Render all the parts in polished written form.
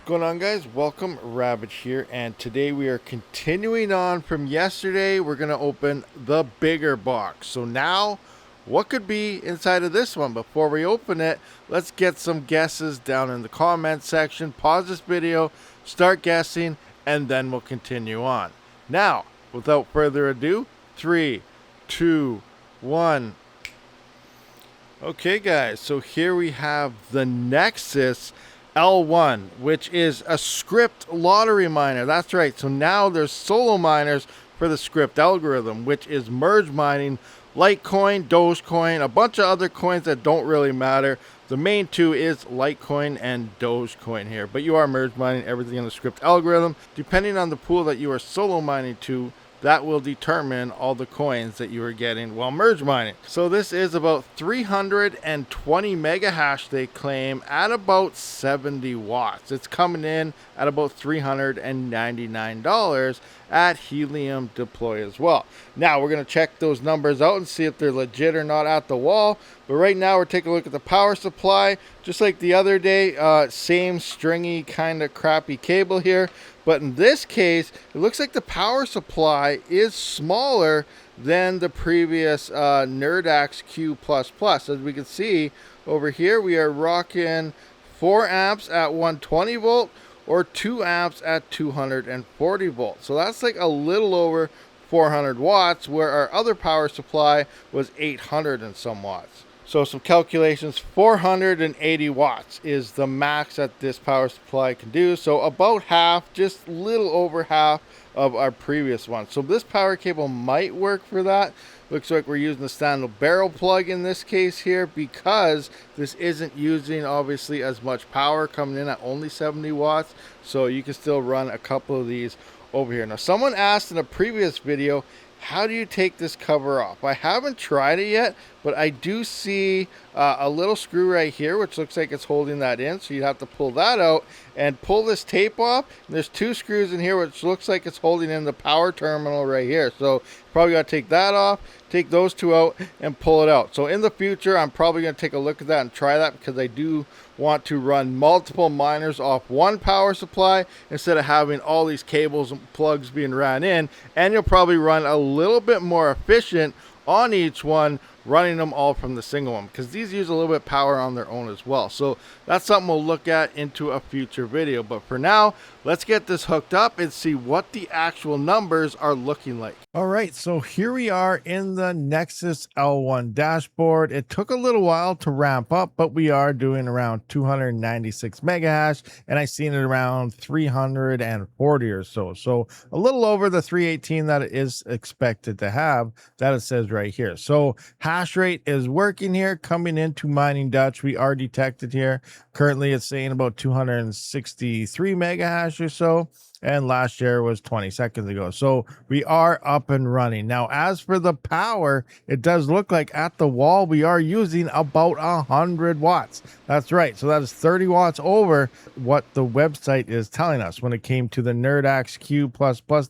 Going on, guys? Welcome, Rabid here, and today we are continuing on from yesterday. We're going to open the bigger box. So now, what could be inside of this one? Before we open it, let's get some guesses down in the comment section. Pause this video, start guessing, and then we'll continue on. Now, without further ado, 3, 2, 1. Okay, guys, so here we have the Nexus L1, which is a Scrypt lottery miner. That's right. So now there's solo miners for the Scrypt algorithm, which is merge mining Litecoin, Dogecoin, a bunch of other coins that don't really matter. The main two is Litecoin and Dogecoin here, but you are merge mining everything in the Scrypt algorithm. Depending on the pool that you are solo mining to, that will determine all the coins that you are getting while merge mining. So this is about 320 mega hash, they claim, at about 70 watts. It's coming in at about $399 at Helium Deploy as well. Now we're going to check those numbers out and see if they're legit or not at the wall. But right now we're taking a look at the power supply. Just like the other day, same stringy kind of crappy cable here. But in this case, it looks like the power supply is smaller than the previous Nerdax Q++. As we can see over here, we are rocking 4 amps at 120 volt or 2 amps at 240 volts. So that's like a little over 400 watts, where our other power supply was 800 and some watts. So some calculations, 480 watts is the max that this power supply can do. So about half, just a little over half of our previous one. So this power cable might work for that. Looks like we're using the standard barrel plug in this case here, because this isn't using obviously as much power, coming in at only 70 watts. So you can still run a couple of these over here. Now someone asked in a previous video, how do you take this cover off? I haven't tried it yet, but I do see a little screw right here, which looks like it's holding that in. So you'd have to pull that out and pull this tape off. And there's 2 screws in here, which looks like it's holding in the power terminal right here. So probably got to take that off, take those 2 out, and pull it out. So in the future, I'm probably going to take a look at that and try that, because I do want to run multiple miners off one power supply instead of having all these cables and plugs being ran in. And you'll probably run a little bit more efficient on each one, running them all from the single one, because these use a little bit of power on their own as well. So that's something we'll look at into a future video. But for now, let's get this hooked up and see what the actual numbers are looking like. All right, so here we are in the Nexus L1 dashboard. It took a little while to ramp up, but we are doing around 296 mega hash, and I seen it around 340 or so. So a little over the 318 that it is expected to have, that it says right here. So hash rate is working here, coming into Mining Dutch. We are detected here. Currently it's saying about 263 mega hash or so, and last year was 20 seconds ago. So we are up and running. Now, as for the power, it does look like at the wall we are using about 100 watts. That's right. So that is 30 watts over what the website is telling us. When it came to the Nerdax Q++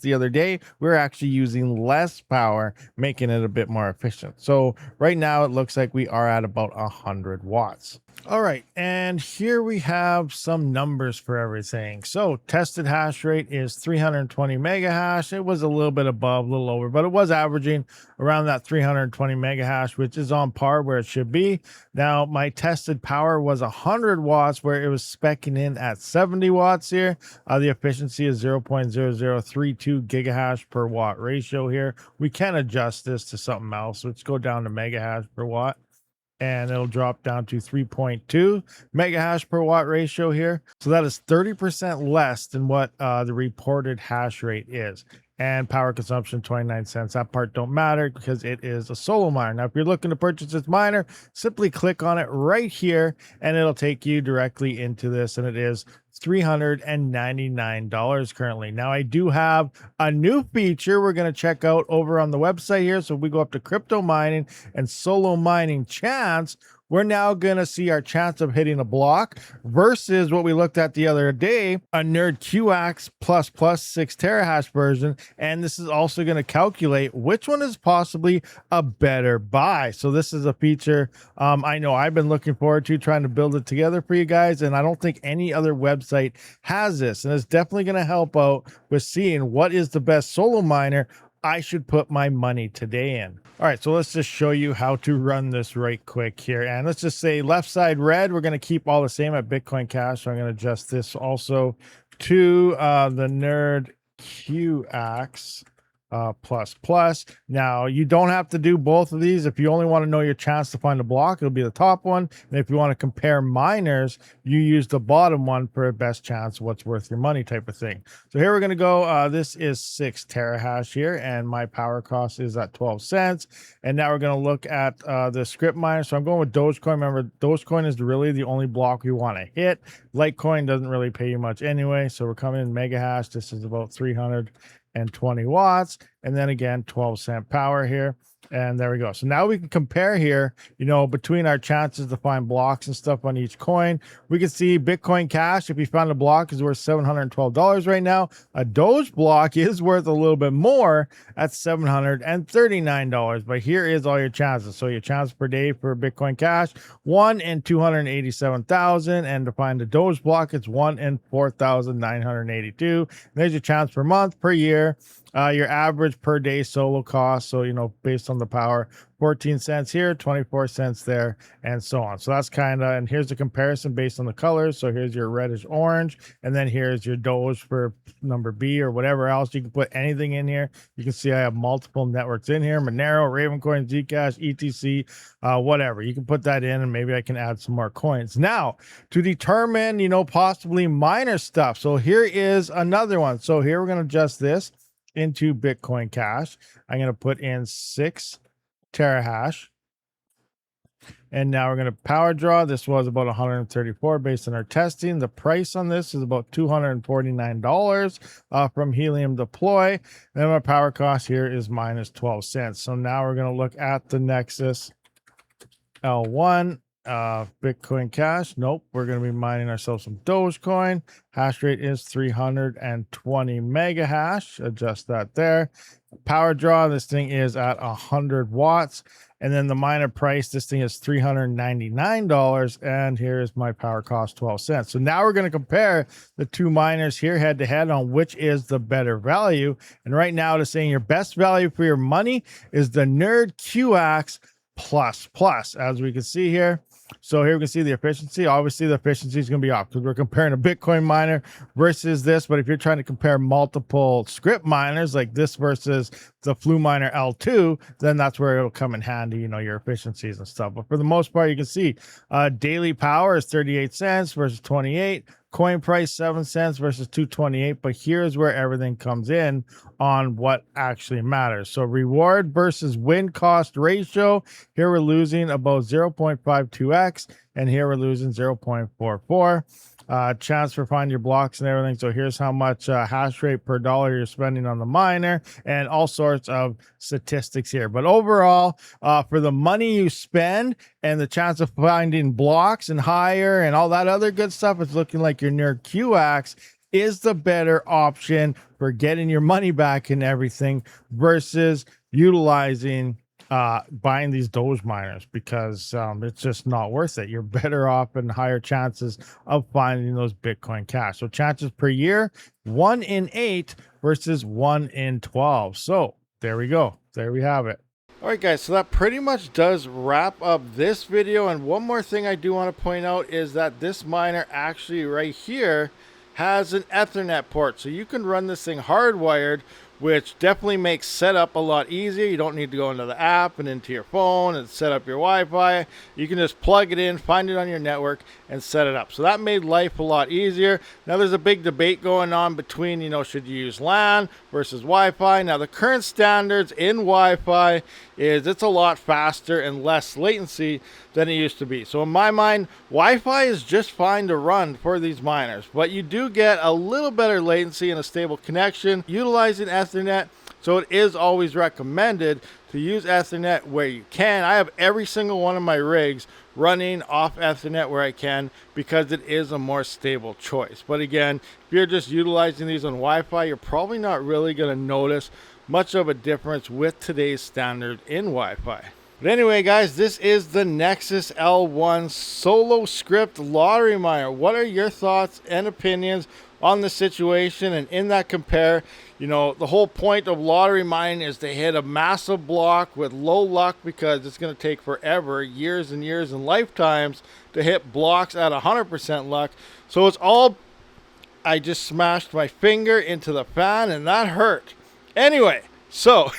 the other day, we're actually using less power, making it a bit more efficient. So right now it looks like we are at about 100 watts. All right, and here we have some numbers for everything. So tested hash rate is 320 mega hash. It was a little bit above, a little over, but it was averaging around that 320 mega hash, which is on par where it should be. Now, my tested power was 100 watts, where it was specking in at 70 watts here. The efficiency is 0.0032 gigahash per watt ratio here. We can adjust this to something else. Let's go down to mega hash per watt, and it'll drop down to 3.2 mega hash per watt ratio here. So that is 30% less than what the reported hash rate is. And power consumption 29 cents. That part don't matter because it is a solo miner. Now, if you're looking to purchase this miner, simply click on it right here and it'll take you directly into this, and it is $399 currently. Now, I do have a new feature we're going to check out over on the website here. So if we go up to crypto mining and solo mining chance, we're now going to see our chance of hitting a block versus what we looked at the other day, a Nerd QX++ 6 terahash version. And this is also going to calculate which one is possibly a better buy. So this is a feature I know I've been looking forward to, trying to build it together for you guys. And I don't think any other website website has this, and it's definitely going to help out with seeing what is the best solo miner I should put my money today in. All right, so let's just show you how to run this right quick here. And let's just say left side red, we're going to keep all the same at Bitcoin Cash. So I'm going to adjust this also to the Nerd QX plus. Now, you don't have to do both of these. If you only want to know your chance to find a block, it'll be the top one. And if you want to compare miners, you use the bottom one for a best chance, what's worth your money type of thing. So here we're going to go. This is 6 terahash here, and my power cost is at 12 cents. And now we're going to look at the Scrypt miner. So I'm going with Dogecoin. Remember, Dogecoin is really the only block we want to hit. Litecoin doesn't really pay you much anyway. So we're coming in mega hash. This is about 320 watts, and then again 12-cent power here, and there we go. So now we can compare here, between our chances to find blocks and stuff on each coin. We can see Bitcoin Cash, if you found a block, is worth $712 right now. A Doge block is worth a little bit more at $739, but here is all your chances. So your chance per day for Bitcoin Cash, 1 in 287,000, and to find a Doge block, it's 1 in 4,982. There's your chance per month, per year. Your average per day solo cost, so based on the power, 14 cents here, 24 cents there, and so on. So that's and here's the comparison based on the colors. So here's your reddish orange, and then here's your Doge for number B or whatever else. You can put anything in here. You can see I have multiple networks in here: Monero, Ravencoin, Zcash, ETC, whatever. You can put that in, and maybe I can add some more coins. Now, to determine, possibly miner stuff. So here is another one. So here we're going to adjust this into Bitcoin Cash. I'm going to put in 6 terahash. And now we're going to power draw. This was about 134 based on our testing. The price on this is about $249 from Helium Deploy. And then my power cost here is minus 12 cents. So now we're going to look at the Nexus L1. Bitcoin Cash. Nope, we're going to be mining ourselves some Dogecoin. Hash rate is 320 mega hash. Adjust that there. Power draw, this thing is at 100 watts. And then the miner price, this thing is $399. And here's my power cost, 12 cents. So now we're going to compare the two miners here head to head on which is the better value. And right now, it's saying your best value for your money is the Nerd QX plus, as we can see here. So here we can see the efficiency. Obviously, the efficiency is going to be off because we're comparing a Bitcoin miner versus this. But if you're trying to compare multiple Scrypt miners like this versus the Flu Miner L2, then that's where it'll come in handy, your efficiencies and stuff. But for the most part, you can see daily power is 38 cents versus 28. Coin price 7 cents versus 228, but here's where everything comes in on what actually matters. So reward versus win cost ratio, here we're losing about 0.52x, and here we're losing 0.44. Chance for find your blocks and everything. So here's how much hash rate per dollar you're spending on the miner, and all sorts of statistics here. But overall, for the money you spend and the chance of finding blocks and higher and all that other good stuff, it's looking like your Nerd QX is the better option for getting your money back and everything versus utilizing buying these Doge miners, because it's just not worth it. You're better off and higher chances of finding those Bitcoin Cash. So chances per year, 1 in 8 versus 1 in 12. So there we go. There we have it. All right, guys, so that pretty much does wrap up this video. And one more thing I do want to point out is that this miner actually right here has an Ethernet port. So you can run this thing hardwired, which definitely makes setup a lot easier. You don't need to go into the app and into your phone and set up your Wi-Fi. You can just plug it in, find it on your network, and set it up. So that made life a lot easier. Now there's a big debate going on between, should you use LAN versus Wi-Fi? Now the current standards in Wi-Fi is it's a lot faster and less latency than it used to be. So in my mind, Wi-Fi is just fine to run for these miners, but you do get a little better latency and a stable connection utilizing Ethernet. So it is always recommended to use Ethernet where you can. I have every single one of my rigs running off Ethernet where I can, because it is a more stable choice. But again, if you're just utilizing these on Wi-Fi, you're probably not really going to notice much of a difference with today's standard in Wi-Fi. But anyway, guys, this is the Nexus L1 solo Scrypt lottery miner. What are your thoughts and opinions on the situation? And in that compare, you know, the whole point of lottery mining is to hit a massive block with low luck, because it's going to take forever, years and years and lifetimes to hit blocks at 100% luck. So it's all, I just smashed my finger into the fan and that hurt. Anyway, so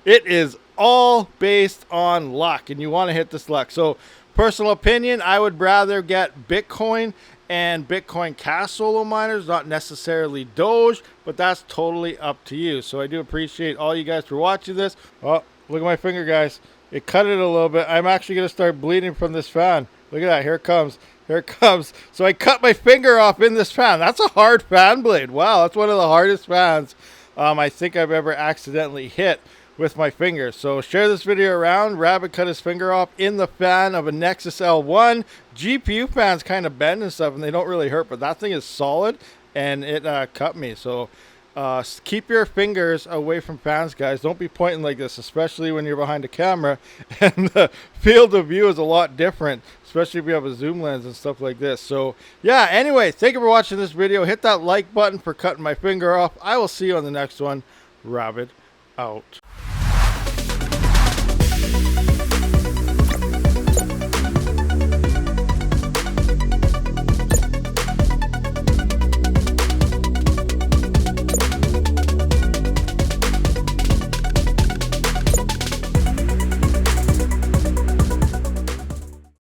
it is all based on luck, and you want to hit this luck. So personal opinion, I would rather get Bitcoin and Bitcoin Cash solo miners, not necessarily Doge, but that's totally up to you. So I do appreciate all you guys for watching this. Oh, look at my finger, guys. It cut it a little bit. I'm actually going to start bleeding from this fan. Look at that. Here it comes. Here it comes. So I cut my finger off in this fan. That's a hard fan blade. Wow, that's one of the hardest fans I think I've ever accidentally hit with my finger. So share this video around. Rabid cut his finger off in the fan of a Nexus L1. GPU fans kind of bend and stuff, and they don't really hurt, but that thing is solid, and it cut me. So keep your fingers away from fans, guys. Don't be pointing like this, especially when you're behind a camera, and the field of view is a lot different, especially if you have a zoom lens and stuff like this. So yeah, anyway, thank you for watching this video. Hit that like button for cutting my finger off. I will see you on the next one. Rabid out.